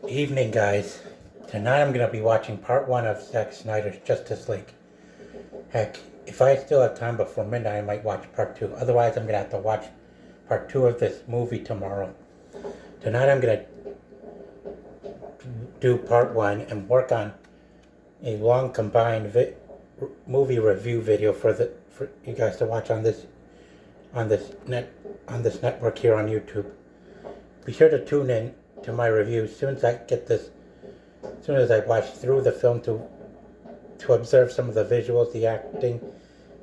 Evening, guys. Tonight I'm going to be watching part one of Zack Snyder's Justice League. Heck, if I still have time before midnight, I might watch part two. Otherwise, I'm going to have to watch part two of this movie tomorrow. Tonight I'm going to do part one and work on a long combined movie review video for you guys to watch on this network here on YouTube. Be sure to tune in to my review as soon as I watch through the film to observe some of the visuals, the acting,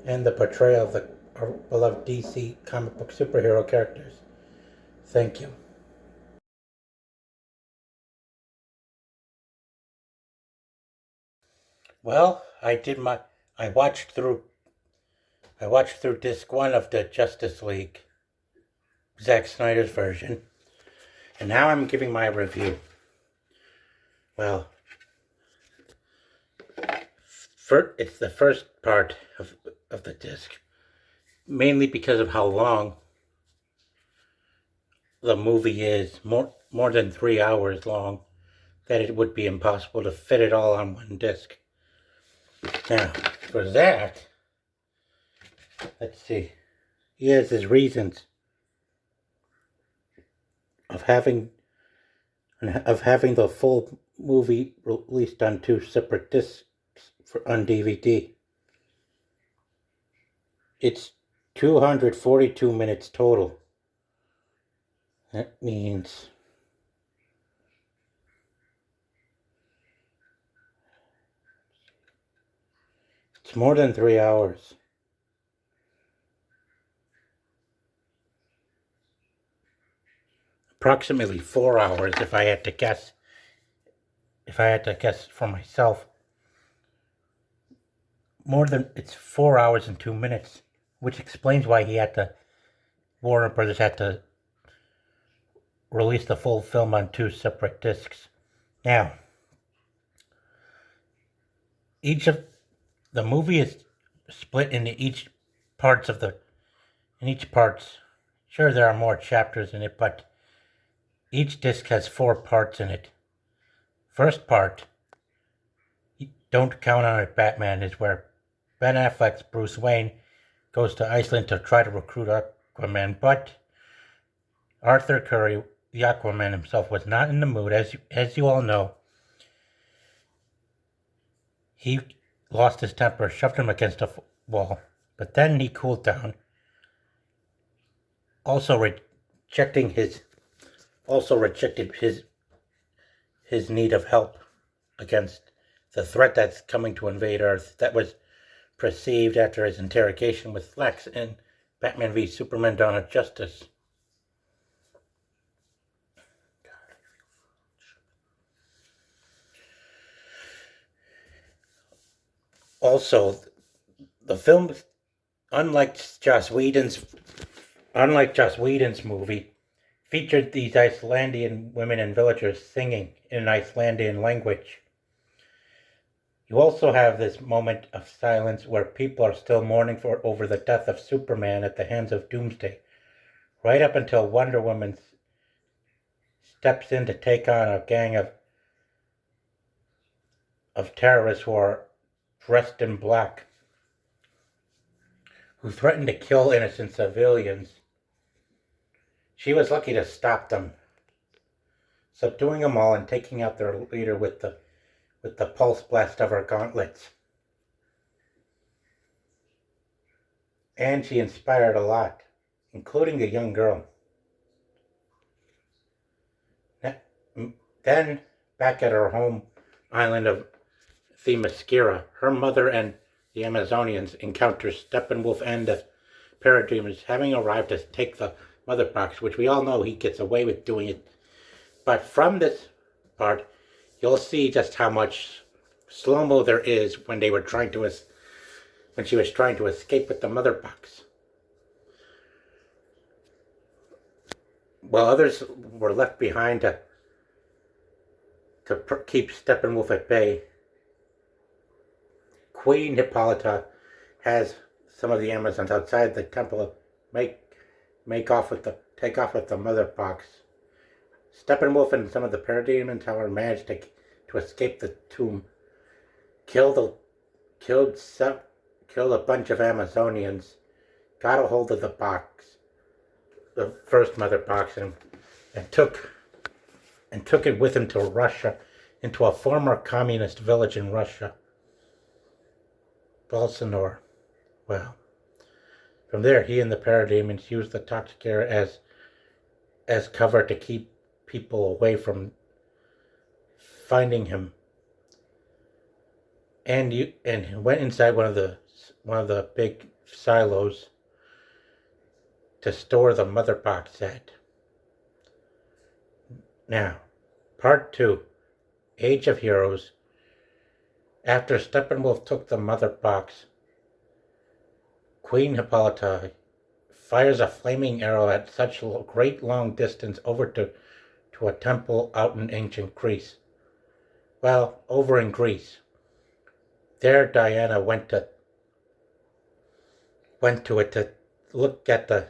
and the portrayal of our beloved DC comic book superhero characters. Thank you. Well, I watched through disc one of the Justice League, Zack Snyder's version, and now I'm giving my review. Well, it's the first part of the disc, mainly because of how long the movie is, more than 3 hours long, that it would be impossible to fit it all on one disc. Now, for that, let's see. He has his reasons of having the full movie released on two separate discs on DVD. It's 242 minutes total. That means it's more than 3 hours. Approximately 4 hours if I had to guess. If I had to guess for myself. It's 4 hours and 2 minutes, which explains why Warner Brothers had to release the full film on two separate discs. Now, each of the movie is split into each parts. Sure, there are more chapters in it, but each disc has 4 parts in it. First part, Don't Count on It, Batman, is where Ben Affleck's Bruce Wayne goes to Iceland to try to recruit Aquaman, but Arthur Curry, the Aquaman himself, was not in the mood. As you all know, he lost his temper, shoved him against a wall, but then he cooled down, also rejected his need of help against the threat that's coming to invade Earth that was perceived after his interrogation with Lex in Batman v Superman: Dawn of Justice. Also, the film, unlike Joss Whedon's movie, featured these Icelandic women and villagers singing in an Icelandic language. You also have this moment of silence where people are still mourning over the death of Superman at the hands of Doomsday, right up until Wonder Woman steps in to take on a gang of terrorists who are dressed in black, who threaten to kill innocent civilians. She was lucky to stop them, subduing them all and taking out their leader with the pulse blast of her gauntlets. And she inspired a lot, including a young girl. Then, back at her home island of Themyscira, her mother and the Amazonians encounter Steppenwolf and the Parademons, having arrived to take the mother box, which we all know he gets away with doing it. But from this part, you'll see just how much slow-mo there is when she was trying to escape with the mother box. While others were left behind to keep Steppenwolf at bay, Queen Hippolyta has some of the Amazons outside the temple take off with the mother box, Steppenwolf and some of the parademons, however, managed to escape the tomb, killed a bunch of Amazonians, got a hold of the box, the first mother box, and took it with him to Russia, into a former communist village in Russia, Bolsonaro. Well, from there, he and the parademons used the toxic air as cover to keep people away from finding him. And went inside one of the big silos to store the mother box at. Now, part 2, Age of Heroes. After Steppenwolf took the mother box, Queen Hippolyta fires a flaming arrow at such great long distance over to a temple out in ancient Greece. Well, over in Greece. There Diana went to it to look at to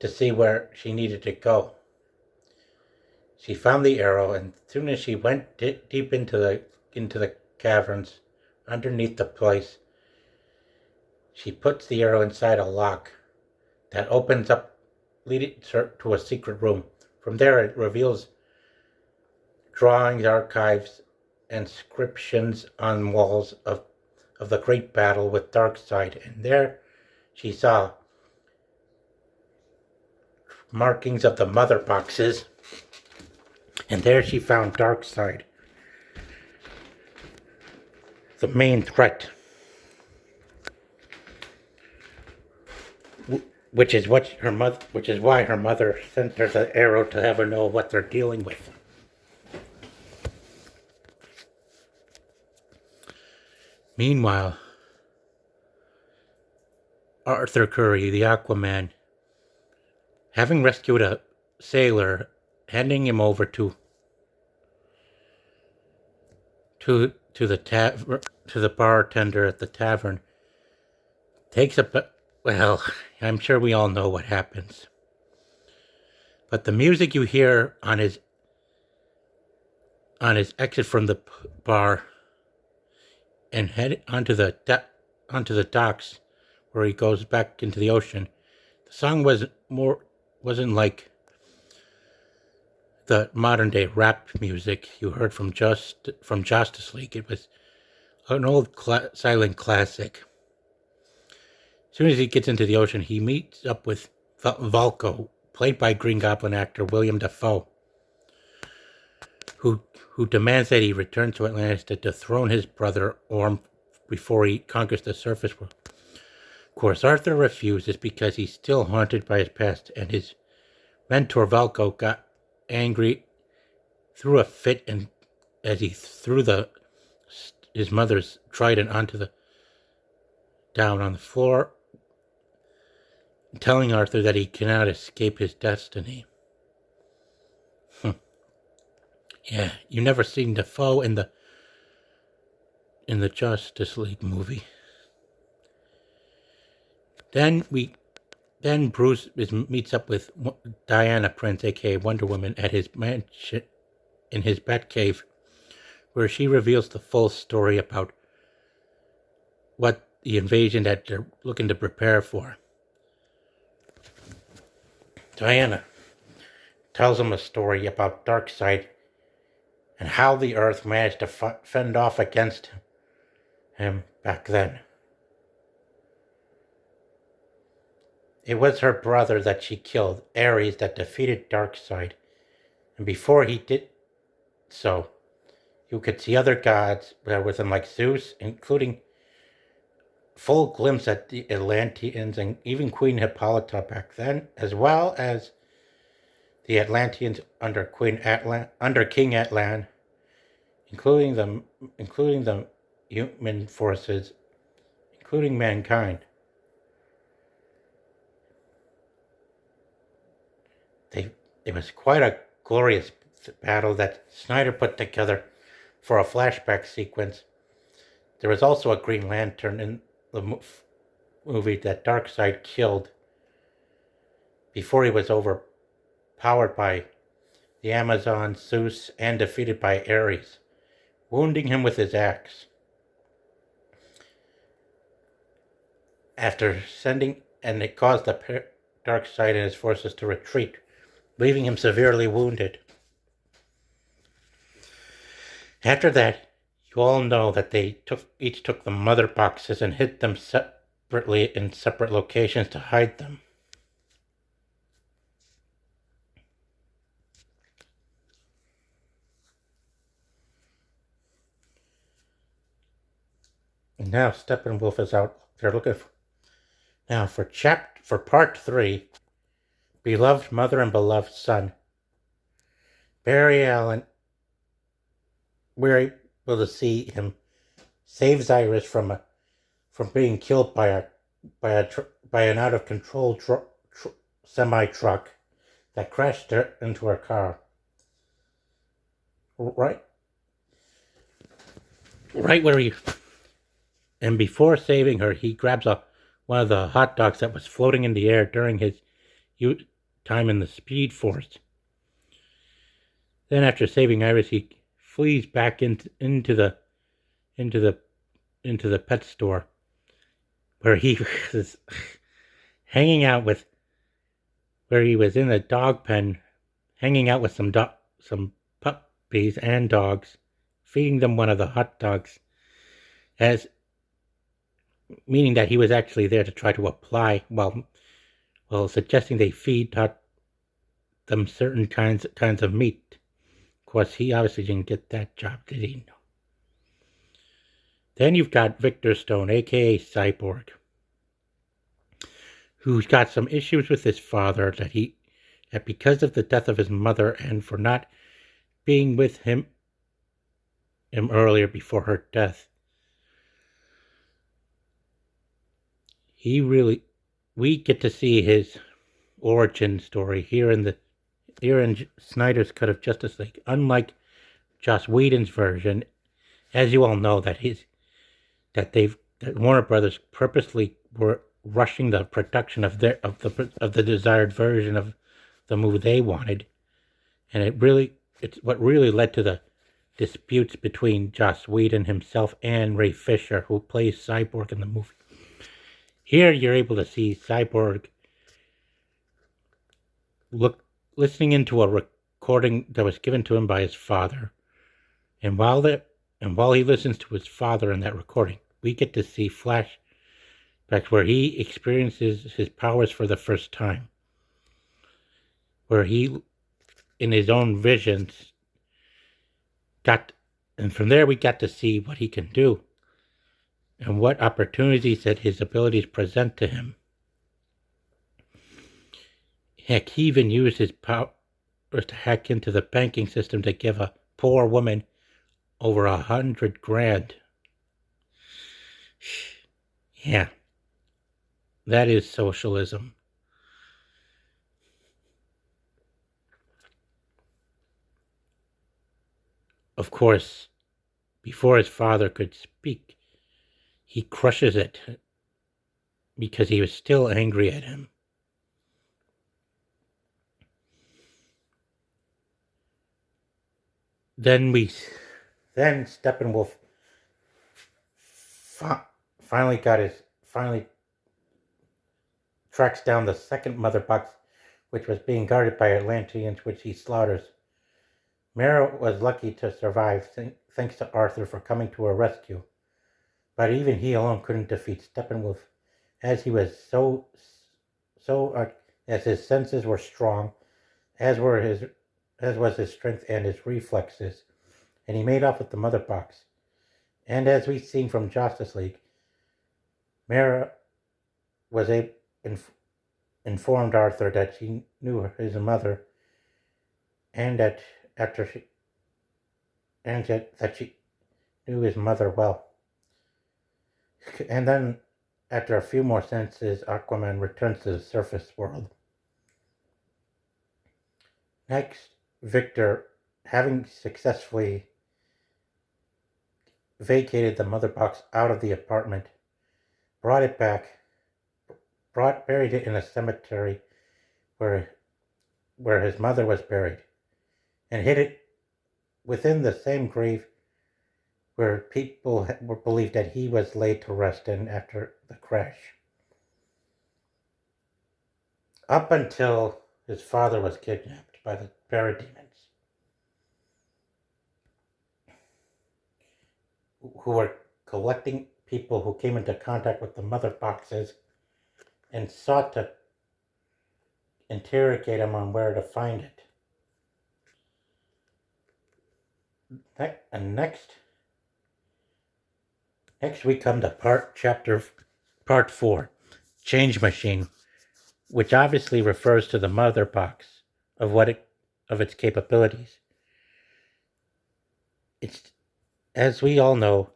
see where she needed to go. She found the arrow, and as soon as she went deep into the caverns underneath the place, she puts the arrow inside a lock that opens up, leading to a secret room. From there, it reveals drawings, archives, inscriptions on walls of the great battle with Darkseid. And there she saw markings of the mother boxes. And there she found Darkseid, the main threat, which is why her mother sent her the arrow, to have her know what they're dealing with. Meanwhile, Arthur Curry, the Aquaman, having rescued a sailor, handing him over to the bartender at the tavern, well, I'm sure we all know what happens. But the music you hear on his exit from the bar and head onto the docks, where he goes back into the ocean, the song wasn't like the modern day rap music you heard from Justice League. It was an old silent classic. As soon as he gets into the ocean, he meets up with Valko, played by Green Goblin actor William Dafoe, who demands that he return to Atlantis to dethrone his brother Orm before he conquers the surface world. Of course, Arthur refuses because he's still haunted by his past, and his mentor Valko got angry, threw a fit, and as he threw his mother's trident down on the floor, telling Arthur that he cannot escape his destiny. Yeah, you never seen Dafoe in the Justice League movie. Then Bruce meets up with Diana Prince, aka Wonder Woman, at his mansion in his Batcave, where she reveals the full story about what the invasion that they're looking to prepare for. Diana tells him a story about Darkseid and how the Earth managed to fend off against him back then. It was her brother that she killed, Ares, that defeated Darkseid. And before he did so, you could see other gods with him, like Zeus, including full glimpse at the Atlanteans and even Queen Hippolyta back then, as well as the Atlanteans under King Atlan, including the human forces, including mankind. It was quite a glorious battle that Snyder put together for a flashback sequence. There was also a Green Lantern in the movie that Darkseid killed before he was overpowered by the Amazon Zeus and defeated by Ares, wounding him with his axe. After sending, and it caused the dark side and his forces to retreat, leaving him severely wounded. After that, you all know that they each took the mother boxes and hid them separately in separate locations to hide them. And now Steppenwolf is out. They're looking for now for part 3. Beloved mother and beloved son. Barry Allen. We're able to see him saves Iris from being killed by an out of control semi truck that crashed into her car. Right where he. And before saving her, he grabs one of the hot dogs that was floating in the air during his time in the Speed Force. Then, after saving Iris, he flees back into the pet store, where he was hanging out with, where he was in a dog pen, hanging out with some puppies and dogs, feeding them one of the hot dogs, meaning that he was actually there to try to apply, well, suggesting they feed them certain kinds of meat. Of course, he obviously didn't get that job, did he? No. Then you've got Victor Stone, a.k.a. Cyborg, who's got some issues with his father that because of the death of his mother and for not being with him earlier before her death, we get to see his origin story here in Snyder's cut of Justice League. Unlike Joss Whedon's version, as you all know, that Warner Brothers purposely were rushing the production of the desired version of the movie they wanted, and it's what really led to the disputes between Joss Whedon himself and Ray Fisher, who plays Cyborg in the movie. Here you're able to see Cyborg listening into a recording that was given to him by his father. And while he listens to his father in that recording, we get to see flashbacks where he experiences his powers for the first time. Where he, in his own visions, and from there we got to see what he can do and what opportunities that his abilities present to him. Heck, he even used his power to hack into the banking system to give a poor woman over $100,000. Yeah, that is socialism. Of course, before his father could speak, he crushes it because he was still angry at him. Then Steppenwolf finally tracks down the second mother box, which was being guarded by Atlanteans, which he slaughters. Mara was lucky to survive, thanks to Arthur for coming to her rescue. But even he alone couldn't defeat Steppenwolf, as he was as his senses were strong, as was his strength and his reflexes, and he made off with the mother box. And as we've seen from Justice League, Mara was informed Arthur that she knew his mother, and that she knew his mother well. And then, after a few more sentences, Aquaman returns to the surface world. Next, Victor, having successfully vacated the mother box out of the apartment, buried it in a cemetery where his mother was buried. and hid it within the same grave where people were believed that he was laid to rest in after the crash. Up until his father was kidnapped by the parademons, who were collecting people who came into contact with the mother boxes and sought to interrogate him on where to find it. And next we come to part 4, Change Machine, which obviously refers to the mother box of its capabilities. It's, as we all know,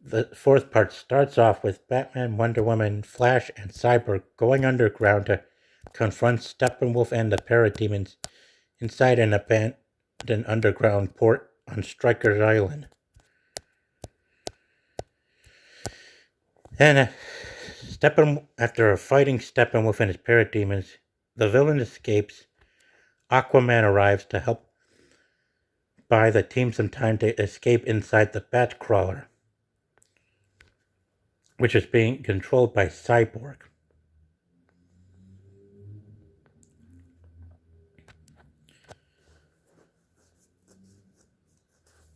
the fourth part starts off with Batman, Wonder Woman, Flash, and Cyborg going underground to confront Steppenwolf and the parademons inside an abandoned underground port on Stryker's Island. And after fighting Steppenwolf and his parademons, the villain escapes. Aquaman arrives to help buy the team some time to escape inside the Batcrawler, which is being controlled by Cyborg.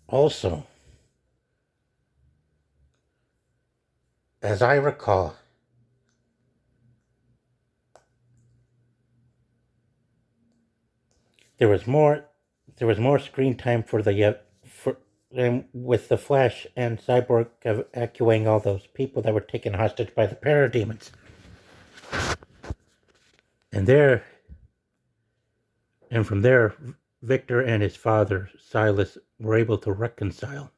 Also, as I recall, there was more screen time with the Flash and Cyborg evacuating all those people that were taken hostage by the parademons. And from there, Victor and his father, Silas, were able to reconcile.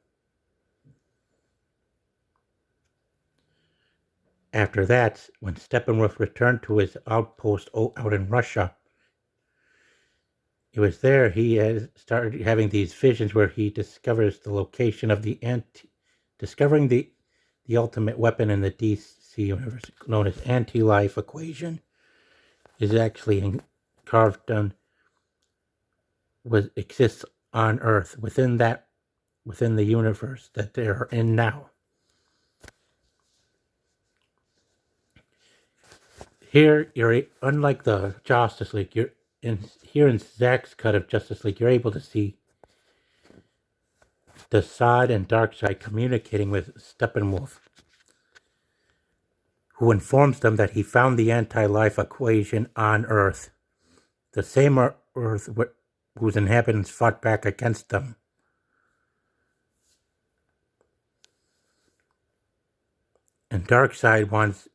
After that, when Steppenwolf returned to his outpost out in Russia, it was there he started having these visions where he discovers the location of discovering the ultimate weapon in the DC universe, known as anti-life equation, is actually exists on Earth within the universe that they're in now. Here, you're unlike the Justice League. Here in Zack's cut of Justice League, you're able to see Desaad and Darkseid communicating with Steppenwolf, who informs them that he found the anti-life equation on Earth, the same Earth whose inhabitants fought back against them. And Darkseid wants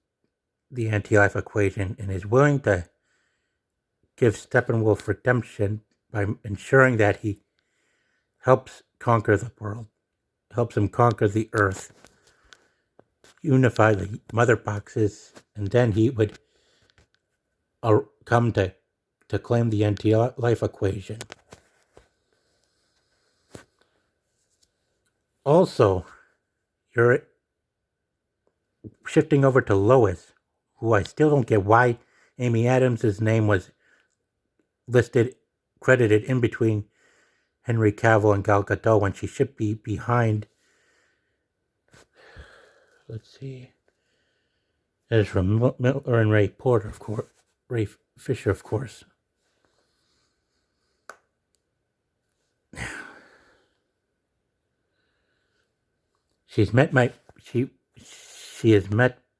the anti-life equation and is willing to give Steppenwolf redemption by ensuring that he helps conquer the world, helps him conquer the Earth, unify the mother boxes, and then he would come to claim the anti-life equation. Also, you're shifting over to Lois, who I still don't get why Amy Adams' name was credited in between Henry Cavill and Gal Gadot when she should be behind. Let's see. That is from Miller and Ray Porter, of course. Ray Fisher, of course. She is met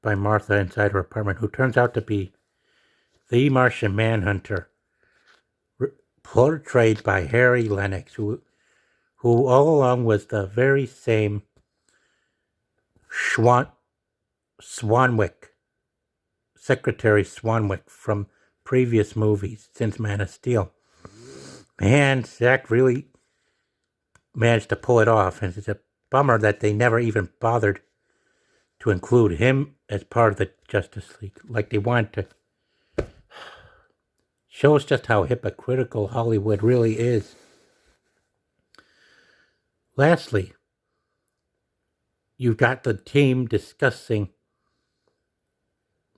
by Martha inside her apartment, who turns out to be the Martian Manhunter, portrayed by Harry Lennox, who all along was the very same Secretary Swanwick from previous movies since Man of Steel. Man, Zack really managed to pull it off, and it's a bummer that they never even bothered to include him as part of the Justice League, like they wanted to. Shows just how hypocritical Hollywood really is. Lastly, you've got the team discussing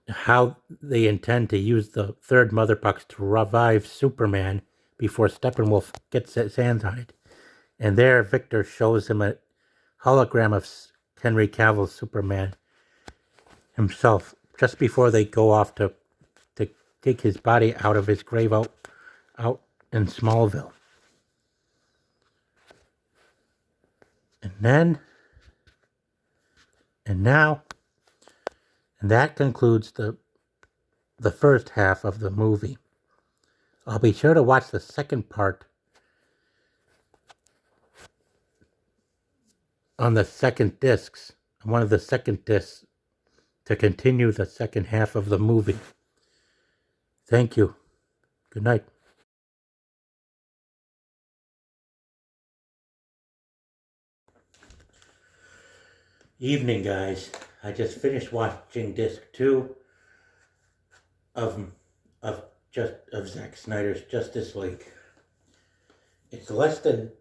how they intend to use the third mother box to revive Superman before Steppenwolf gets his hands on it. And there, Victor shows him a hologram of Henry Cavill's Superman himself, just before they go off to take his body out of his grave out in Smallville. And that concludes the first half of the movie. I'll be sure to watch the second part on the second discs, one of the second discs, to continue the second half of the movie. Thank you. Good night. Evening, guys. I just finished watching disc 2 of Zack Snyder's Justice League. It's less than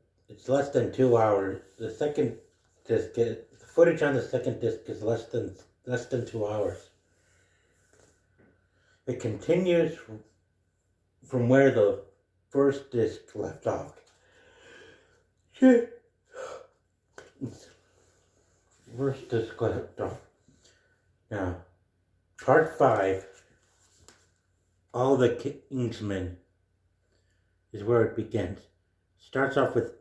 2 hours. The second disc, the footage on the second disc is less than 2 hours. It continues from where the first disc left off. First disc left off. Now, part 5, All the Kingsmen, is where it begins. Starts off with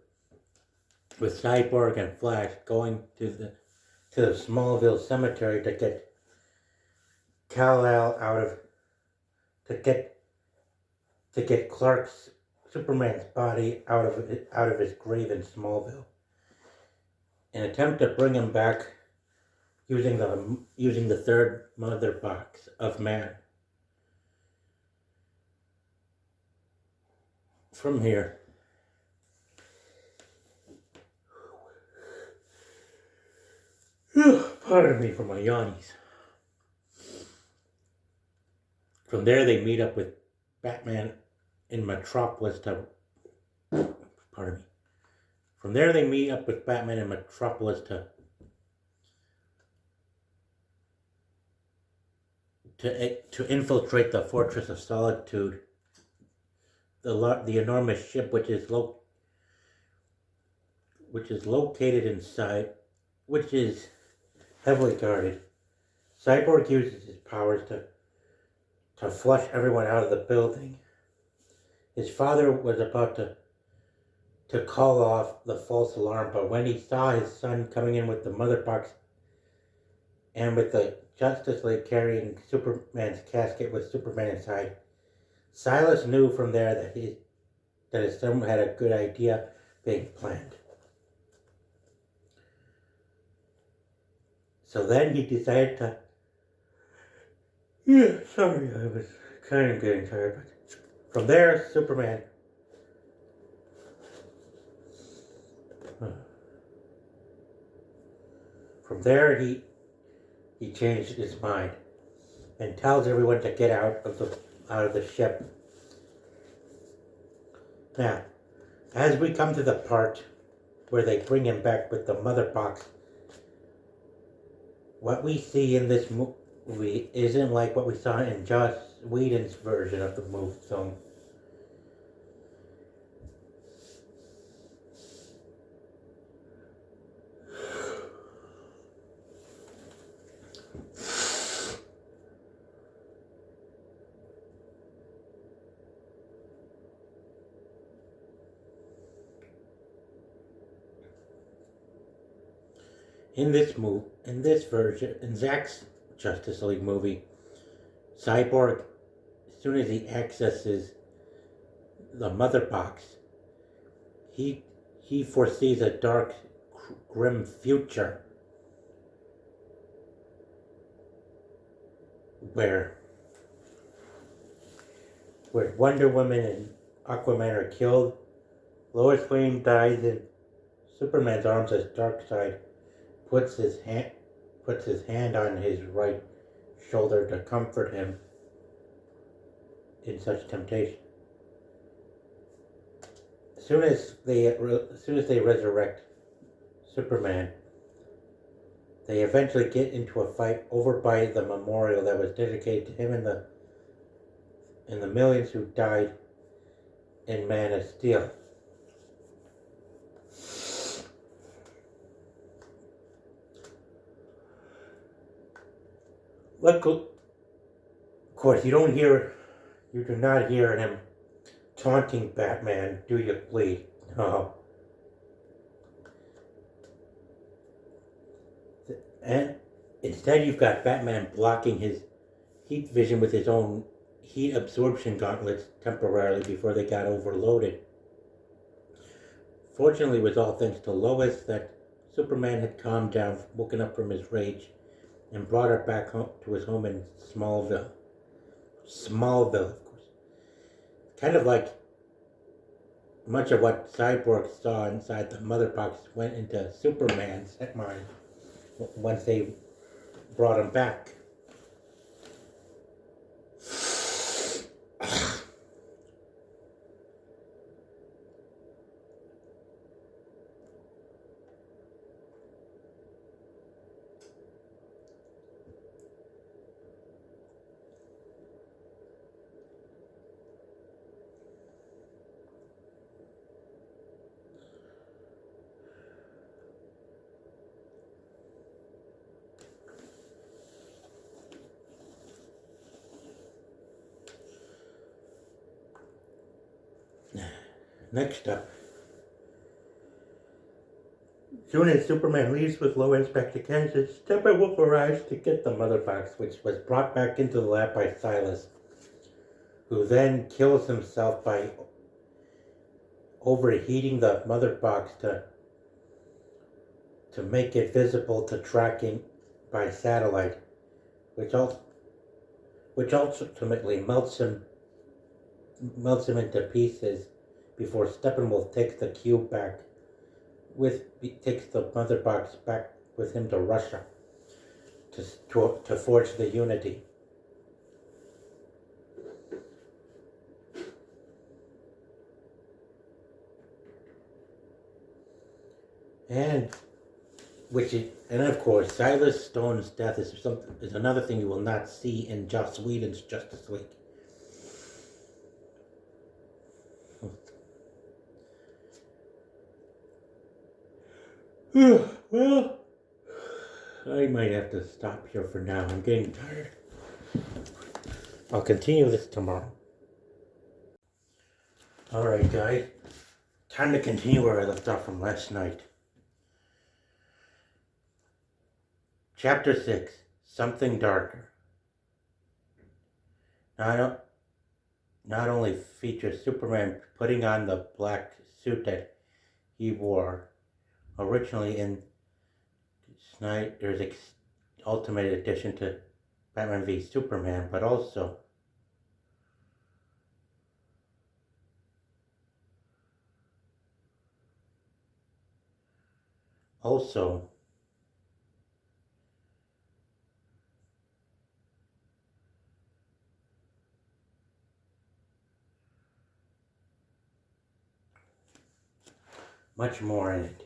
Cyborg and Flash going to the Smallville cemetery to get Kal-El to get Clark's Superman's body out of his grave in Smallville. An attempt to bring him back using the third mother box of man. From here, pardon me for my yawnies. From there, they meet up with Batman in Metropolis From there, they meet up with Batman in Metropolis to infiltrate the Fortress of Solitude, the enormous ship which is located inside, which is heavily guarded. Cyborg uses his powers to flush everyone out of the building. His father was about to call off the false alarm, but when he saw his son coming in with the mother box and with the Justice League carrying Superman's casket with Superman inside, Silas knew from there that his son had a good idea being planned. So then he decided to... sorry, I was kind of getting tired. But from there, Superman... From there, he changed his mind and tells everyone to get out of the ship. Now, as we come to the part where they bring him back with the mother box, what we see in this movie isn't like what we saw in Joss Whedon's version of the film. In Zack's Justice League movie, Cyborg, as soon as he accesses the mother box, he foresees a dark, grim future where Wonder Woman and Aquaman are killed, Lois Lane dies in Superman's arms as Darkseid puts his hand on his right shoulder to comfort him in such temptation. As soon as they resurrect Superman, they eventually get into a fight over by the memorial that was dedicated to him and the millions who died in Man of Steel. Look, of course, you do not hear him taunting Batman, "Do you bleed?" No. And instead you've got Batman blocking his heat vision with his own heat absorption gauntlets temporarily before they got overloaded. Fortunately, it was all thanks to Lois that Superman had calmed down, woken up from his rage, and brought her back home to his home in Smallville. Smallville, of course. Kind of like much of what Cyborg saw inside the mother box went into Superman's mind once they brought him back. Next up, soon as Superman leaves with Lois back to Kansas, Steppenwolf arrives to get the mother box, which was brought back into the lab by Silas, who then kills himself by overheating the mother box to make it visible to tracking by satellite, which ultimately melts him into pieces before Steppenwolf takes the cube back takes the mother box back with him to Russia to forge the Unity. And of course, Silas Stone's death is another thing you will not see in Joss Whedon's Justice League. Well, I might have to stop here for now. I'm getting tired. I'll continue this tomorrow. Alright, guys. Time to continue where I left off from last night. Chapter 6, Something Darker. Not only features Superman putting on the black suit that he wore originally in Snyder's Ultimate Edition to Batman v Superman, but also much more in it.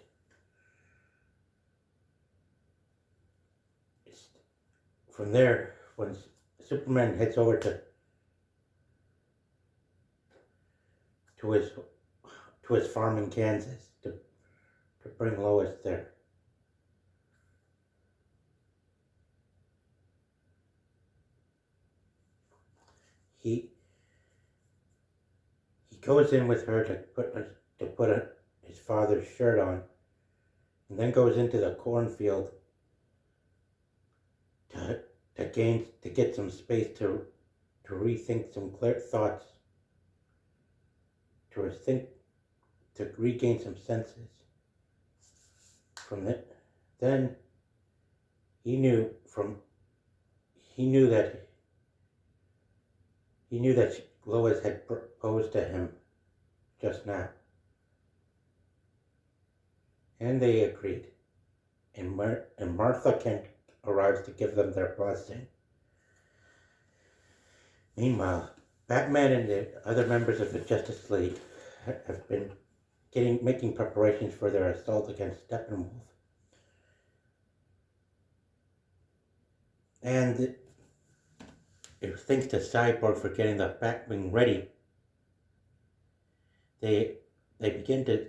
From there, when Superman heads over to his farm in Kansas to bring Lois there. He goes in with her to put his father's shirt on, and then goes into the cornfield to get some space to rethink some clear thoughts, to regain some senses. From that, then he knew that Lois had proposed to him just now, and they agreed. And Martha Kent arrives to give them their blessing. Meanwhile, Batman and the other members of the Justice League have been making preparations for their assault against Steppenwolf. And it was thanks to Cyborg for getting the Batwing ready. they begin to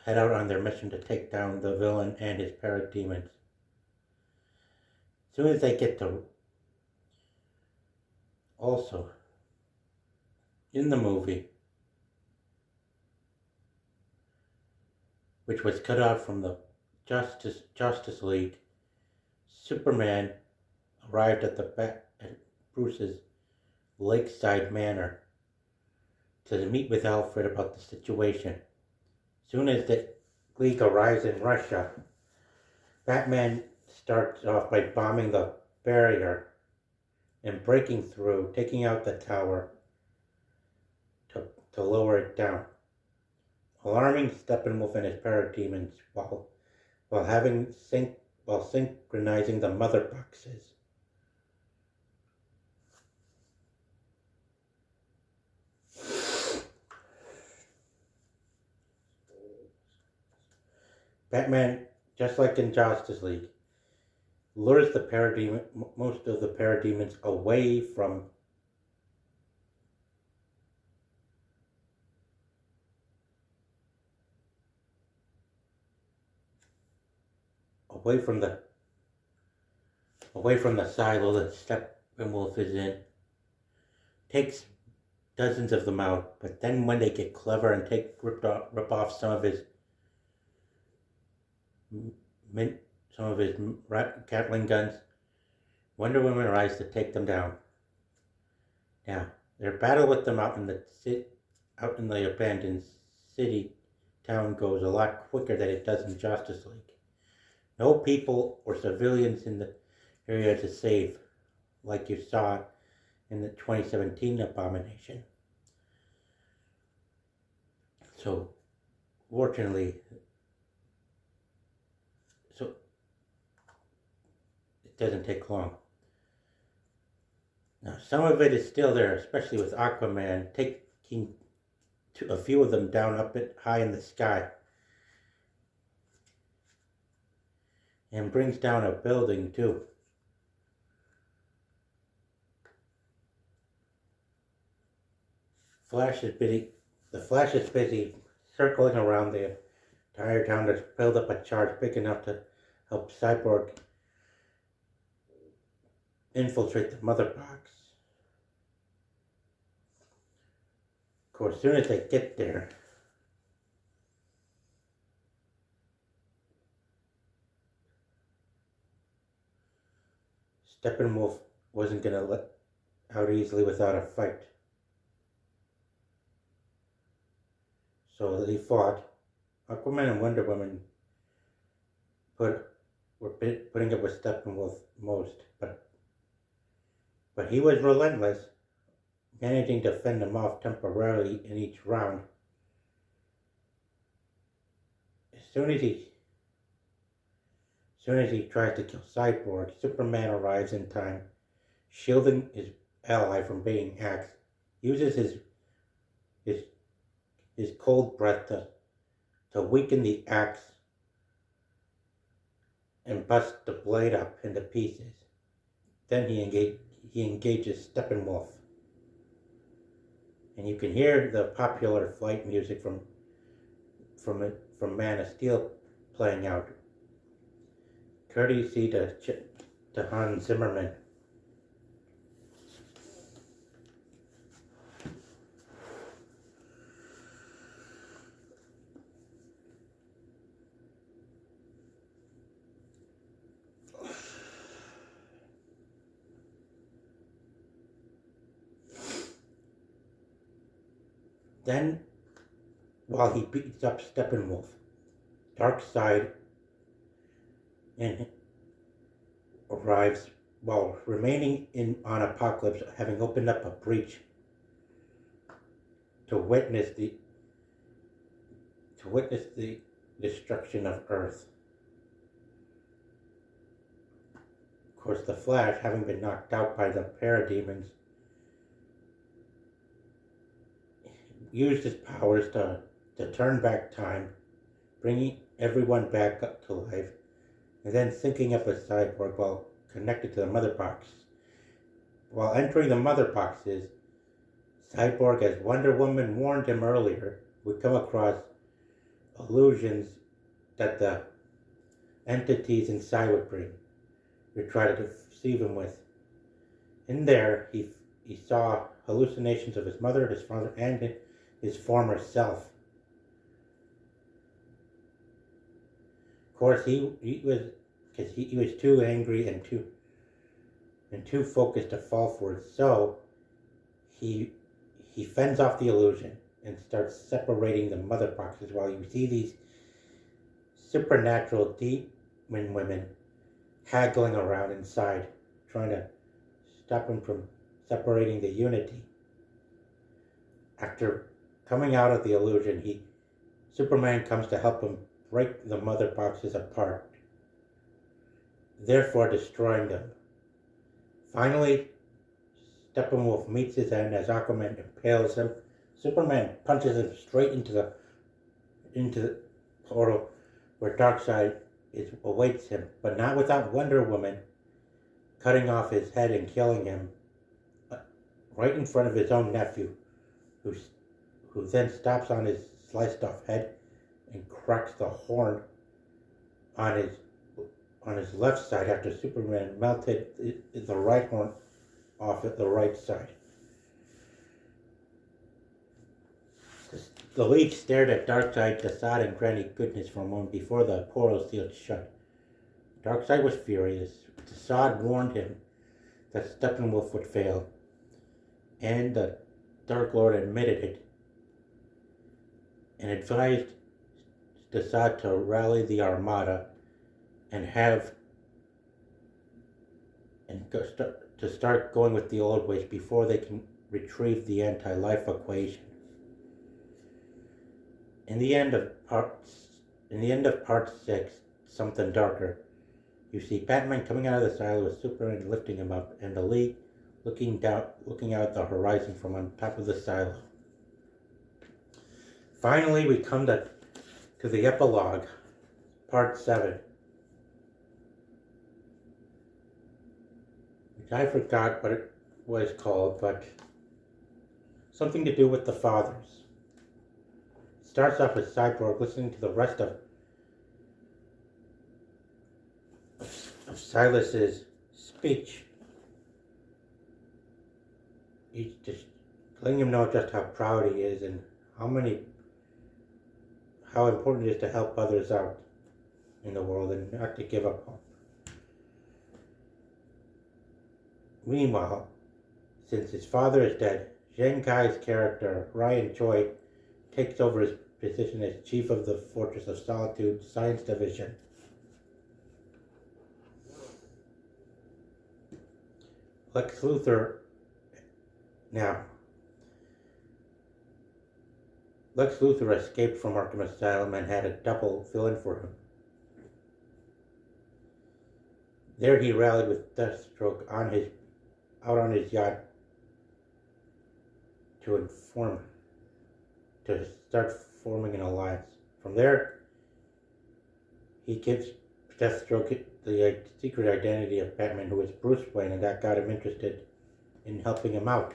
head out on their mission to take down the villain and his parademons. As soon as they get to, also in the movie, which was cut out from the Justice League, Superman arrived at Bruce's lakeside manor to meet with Alfred about the situation. Soon as the League arrives in Russia, Batman starts off by bombing the barrier and breaking through, taking out the tower to lower it down, alarming Steppenwolf and his parademons while synchronizing the mother boxes. Batman, just like in Justice League, lures most of the parademons away from the silo that Steppenwolf is in. Takes dozens of them out, but then when they get clever and rip off some of his Gatling guns, Wonder Woman arrives to take them down. Now, their battle with them out in the abandoned city town goes a lot quicker than it does in Justice League. No people or civilians in the area to save, like you saw in the 2017 Abomination. So, fortunately, it doesn't take long. Now, some of it is still there, especially with Aquaman taking a few of them down high in the sky, and brings down a building too. The Flash is busy circling around the entire town to build up a charge big enough to help Cyborg infiltrate the mother box. Of course, as soon as they get there, Steppenwolf wasn't going to let out easily without a fight. So they fought. Aquaman and Wonder Woman were putting up with Steppenwolf most, but he was relentless, managing to fend them off temporarily in each round. As soon as he tries to kill Cyborg, Superman arrives in time, shielding his ally from being axed, uses his cold breath to weaken the axe and bust the blade up into pieces. Then he engages Steppenwolf. And you can hear the popular fight music from Man of Steel playing out, courtesy to Hans Zimmerman. Then, while he beats up Steppenwolf, Darkseid arrives while remaining on Apocalypse, having opened up a breach to witness the destruction of Earth. Of course, the Flash, having been knocked out by the parademons, used his powers to turn back time, bringing everyone back up to life, and then syncing up with Cyborg while connected to the mother box. While entering the mother boxes, Cyborg, as Wonder Woman warned him earlier, would come across illusions that the entities inside would try to deceive him with. In there, he saw hallucinations of his mother, his father, and his former self. Of course, he was too angry and too focused to fall for it. So he fends off the illusion and starts separating the mother boxes while you see these supernatural demon women haggling around inside, trying to stop him from separating the unity. After coming out of the illusion, Superman comes to help him break the mother boxes apart, therefore destroying them. Finally, Steppenwolf meets his end as Aquaman impales him. Superman punches him straight into the portal where Darkseid awaits him, but not without Wonder Woman cutting off his head and killing him right in front of his own nephew, who then stops on his sliced off head and cracks the horn on his left side after Superman melted the right horn off at the right side. The League stared at Darkseid, Desaad, and Granny Goodness for a moment before the portal sealed shut. Darkseid was furious. Desaad warned him that Steppenwolf would fail, and the Dark Lord admitted it and advised Desaad to rally the Armada and start going with the old ways before they can retrieve the anti-life equation. In the end of part 6, Something Darker, you see Batman coming out of the silo with Superman lifting him up, and the League looking out the horizon from on top of the silo. Finally, we come to the epilogue, part 7, which I forgot what it was called, but something to do with the fathers. It starts off with Cyborg listening to the rest of Silas's speech. He's just letting him know just how proud he is and how important it is to help others out in the world and not to give up hope. Meanwhile, since his father is dead, Zhang Kai's character, Ryan Choi, takes over his position as chief of the Fortress of Solitude Science Division. Lex Luthor escaped from Arkham Asylum and had a double fill in for him. There he rallied with Deathstroke out on his yacht to start forming an alliance. From there, he gives Deathstroke the secret identity of Batman, who is Bruce Wayne, and that got him interested in helping him out.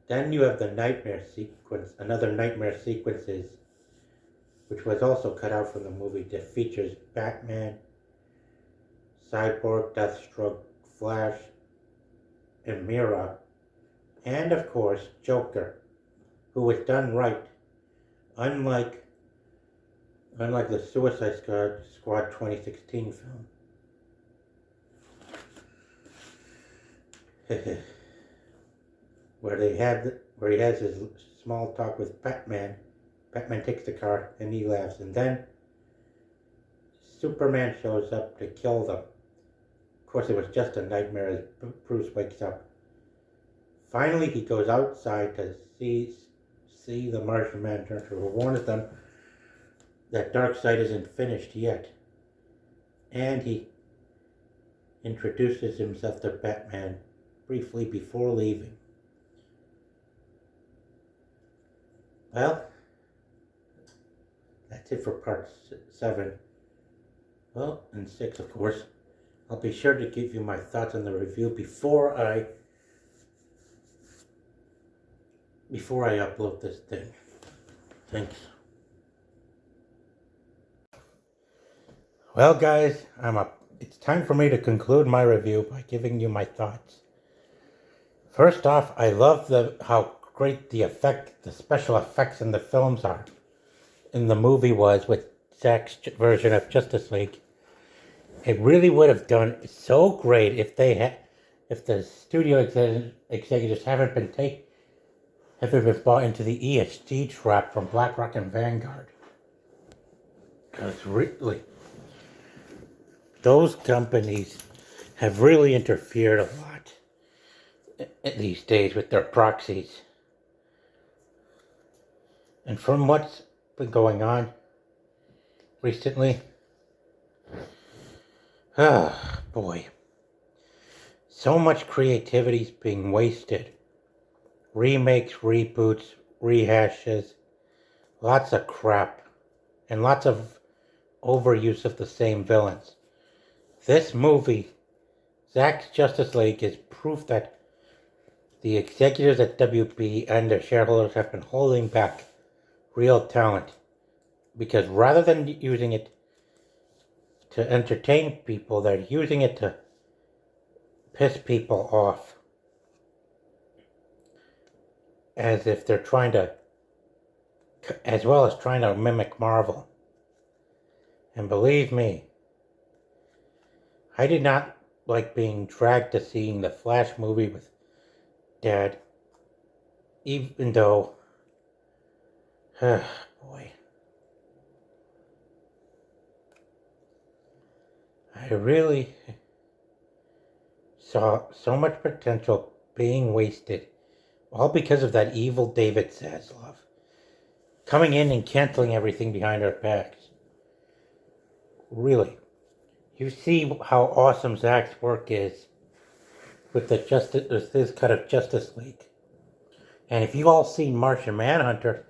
Then you have the another nightmare sequences, which was also cut out from the movie, that features Batman, Cyborg, Deathstroke, Flash, and Mira, and of course Joker, who was done right, unlike the Suicide Squad 2016 film. where he has his small talk with Batman. Batman takes the car and he laughs, and then Superman shows up to kill them. Of course, it was just a nightmare as Bruce wakes up. Finally, he goes outside to see the Martian Manhunter, who warns them that Darkseid isn't finished yet. And he introduces himself to Batman briefly before leaving. Well, that's it for part 7. Well, and 6, of course. I'll be sure to give you my thoughts on the review before I before I upload this thing. Thanks. Well, guys, it's time for me to conclude my review by giving you my thoughts. First off, I love how great the special effects in the films are. In the movie was with Zack's version of Justice League. It really would have done so great if the studio executives haven't been bought into the ESG trap from BlackRock and Vanguard. Because really, those companies have really interfered a lot these days with their proxies. And from what's been going on recently, boy, so much creativity is being wasted. Remakes, reboots, rehashes, lots of crap, and lots of overuse of the same villains. This movie, Zack's Justice League, is proof that the executives at WB and their shareholders have been holding back real talent. Because rather than using it to entertain people, they're using it to piss people off. As if they're trying to, as well as trying to mimic Marvel. And believe me, I did not like being dragged to seeing the Flash movie with Dad, even though, boy, I really saw so much potential being wasted, all because of that evil David Zaslav coming in and canceling everything behind our backs. Really, you see how awesome Zack's work is with this cut of Justice League. And if you all seen Martian Manhunter,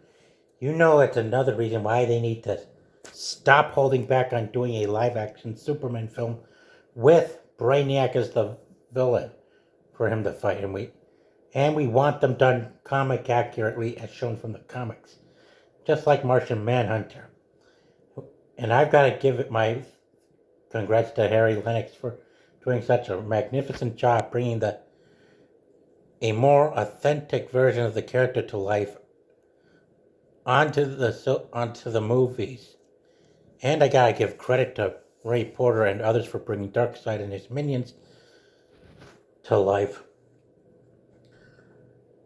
you know it's another reason why they need to stop holding back on doing a live-action Superman film with Brainiac as the villain for him to fight. And we want them done comic accurately as shown from the comics. Just like Martian Manhunter. And I've got to give it my congrats to Harry Lennox for doing such a magnificent job bringing a more authentic version of the character to life onto the movies. And I gotta give credit to Ray Porter and others for bringing Darkseid and his minions to life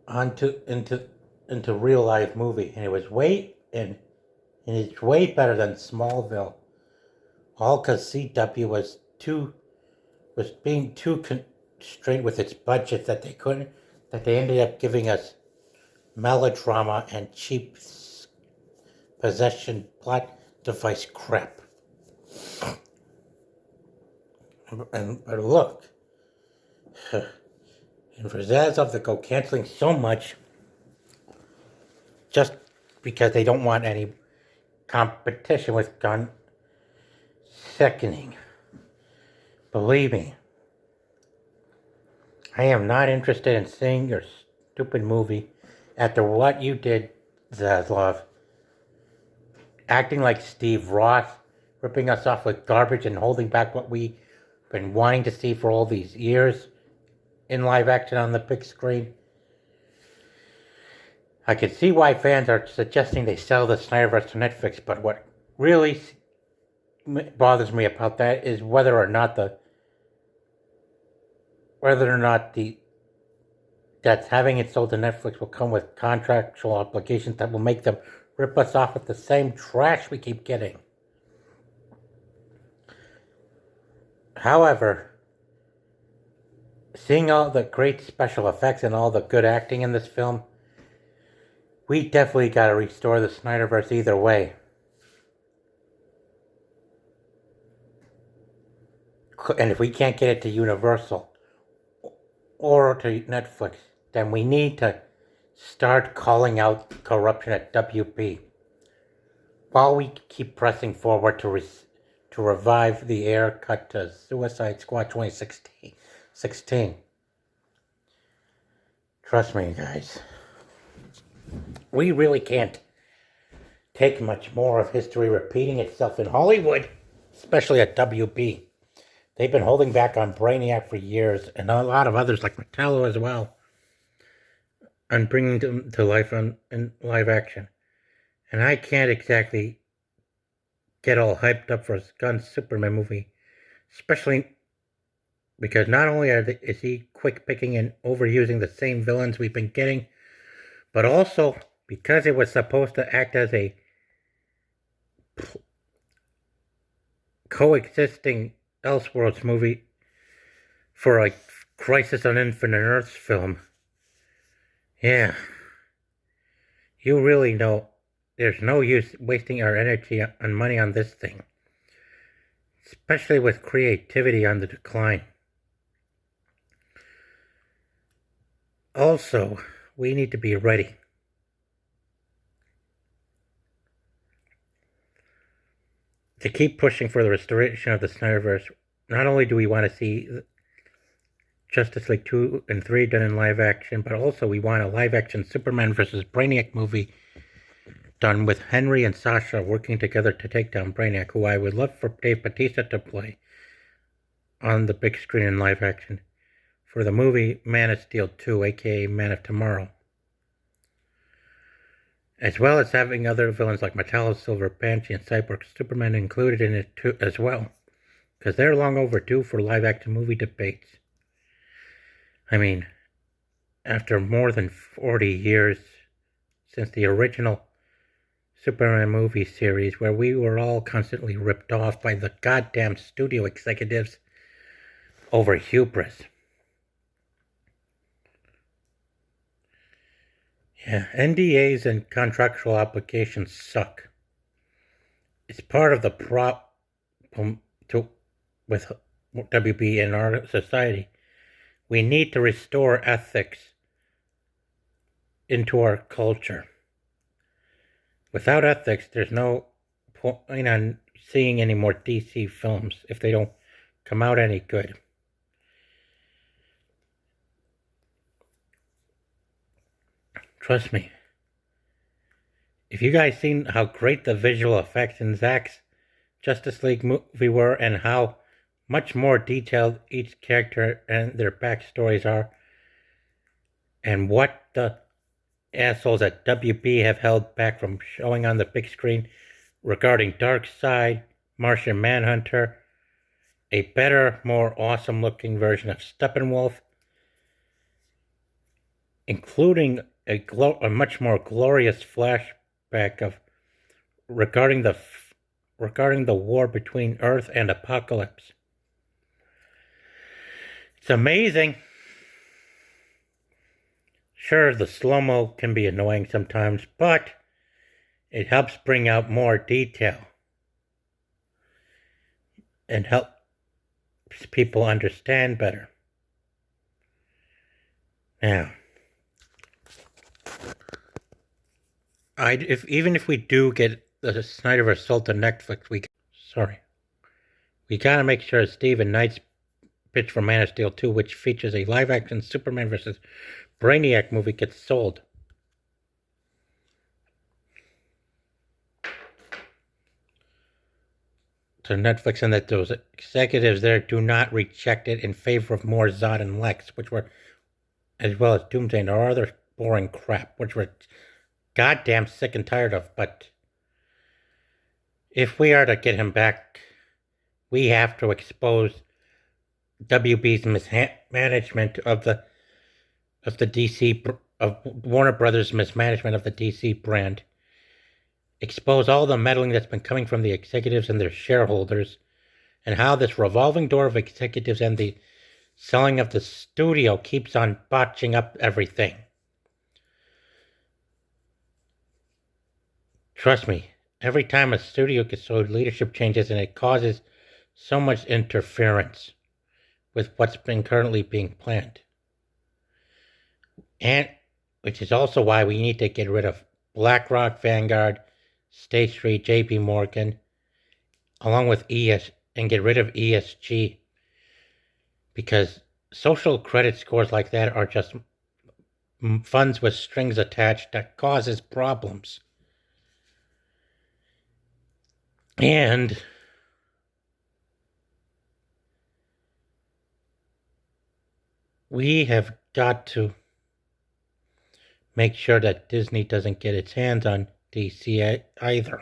into real life movie. And it's way better than Smallville. All because CW was being too constrained with its budget that they ended up giving us melodrama and cheap possession plot device crap. But look, and for Zaslav to go canceling so much just because they don't want any competition with gun sickening. Believe me, I am not interested in seeing your stupid movie after what you did, Zaslav. Acting like Steve Ross, ripping us off with garbage and holding back what we've been wanting to see for all these years in live action on the big screen. I can see why fans are suggesting they sell the Snyderverse to Netflix, but what really bothers me about that is whether or not that's having it sold to Netflix will come with contractual obligations that will make them rip us off with the same trash we keep getting. However, seeing all the great special effects and all the good acting in this film, we definitely got to restore the Snyderverse either way. And if we can't get it to Universal or to Netflix, then we need to start calling out corruption at WB while we keep pressing forward to revive the air cut to Suicide Squad 2016. Trust me, guys. We really can't take much more of history repeating itself in Hollywood, especially at WB. They've been holding back on Brainiac for years, and a lot of others like Metallo as well, on bringing them to life in live action. And I can't exactly get all hyped up for a gun Superman movie, especially because not only is he quick picking and overusing the same villains we've been getting, but also because it was supposed to act as a coexisting Elseworlds movie for a Crisis on Infinite Earths film. Yeah, you really know there's no use wasting our energy and money on this thing, especially with creativity on the decline. Also, we need to be ready. To keep pushing for the restoration of the Snyderverse. Not only do we want to see Justice League 2 and 3 done in live action, but also we want a live action Superman vs. Brainiac movie done with Henry and Sasha working together to take down Brainiac, who I would love for Dave Bautista to play on the big screen in live action for the movie Man of Steel 2, aka Man of Tomorrow. As well as having other villains like Metallo, Silver, Banshee, and Cyborg Superman included in it too, as well, because they're long overdue for live action movie debates. I mean, after more than 40 years since the original Superman movie series, where we were all constantly ripped off by the goddamn studio executives over hubris. Yeah, NDAs and contractual obligations suck. It's part of the problem with WB in our society. We need to restore ethics into our culture. Without ethics, there's no point on seeing any more DC films if they don't come out any good. Trust me. If you guys seen how great the visual effects in Zack's Justice League movie were and how much more detailed each character and their backstories are, and what the assholes at WB have held back from showing on the big screen regarding Darkseid, Martian Manhunter, a better, more awesome looking version of Steppenwolf, including a much more glorious flashback of regarding the war between Earth and Apocalypse. It's amazing. Sure, the slow-mo can be annoying sometimes, but it helps bring out more detail and helps people understand better. Now, even if we do get the Snyderverse sold to Netflix, we gotta make sure Stephen Knight's pitch for Man of Steel 2, which features a live-action Superman vs. Brainiac movie, gets sold. To Netflix, and that those executives there do not reject it in favor of more Zod and Lex, which were, as well as Doomsday and other boring crap, which we're goddamn sick and tired of. But if we are to get him back, we have to expose WB's mismanagement of the DC, of Warner Brothers' mismanagement of the DC brand. Expose all the meddling that's been coming from the executives and their shareholders, and how this revolving door of executives and the selling of the studio keeps on botching up everything. Trust me, every time a studio gets sold, leadership changes and it causes so much interference with what's been currently being planned. And which is also why we need to get rid of BlackRock, Vanguard, State Street, JP Morgan, along with and get rid of ESG, because social credit scores like that are just funds with strings attached that causes problems. And we have got to make sure that Disney doesn't get its hands on DC either.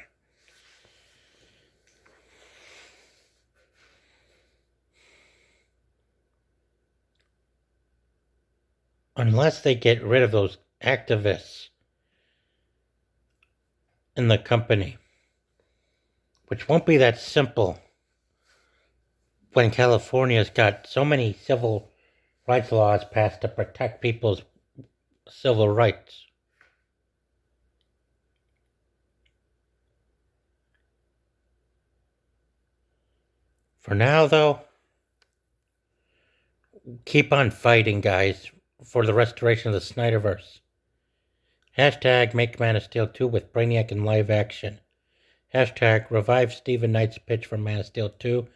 Unless they get rid of those activists in the company, which won't be that simple when California's got so many civil rights laws passed to protect people's civil rights. For now, though, keep on fighting, guys, for the restoration of the Snyderverse. Hashtag make Man of Steel 2 with Brainiac in live action. Hashtag revive Stephen Knight's pitch for Man of Steel 2.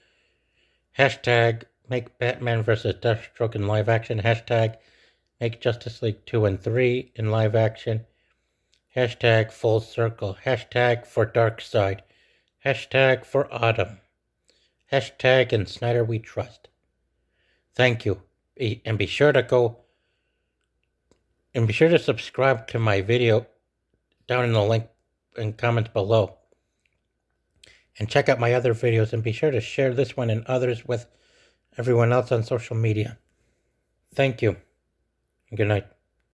Hashtag make Batman vs. Deathstroke in live action. Hashtag make Justice League 2 and 3 in live action. Hashtag full circle. Hashtag for Darkseid. Hashtag for Autumn. Hashtag in Snyder we trust. Thank you. And be sure to subscribe to my video down in the link and comments below. And check out my other videos, and be sure to share this one and others with everyone else on social media. Thank you. And good night.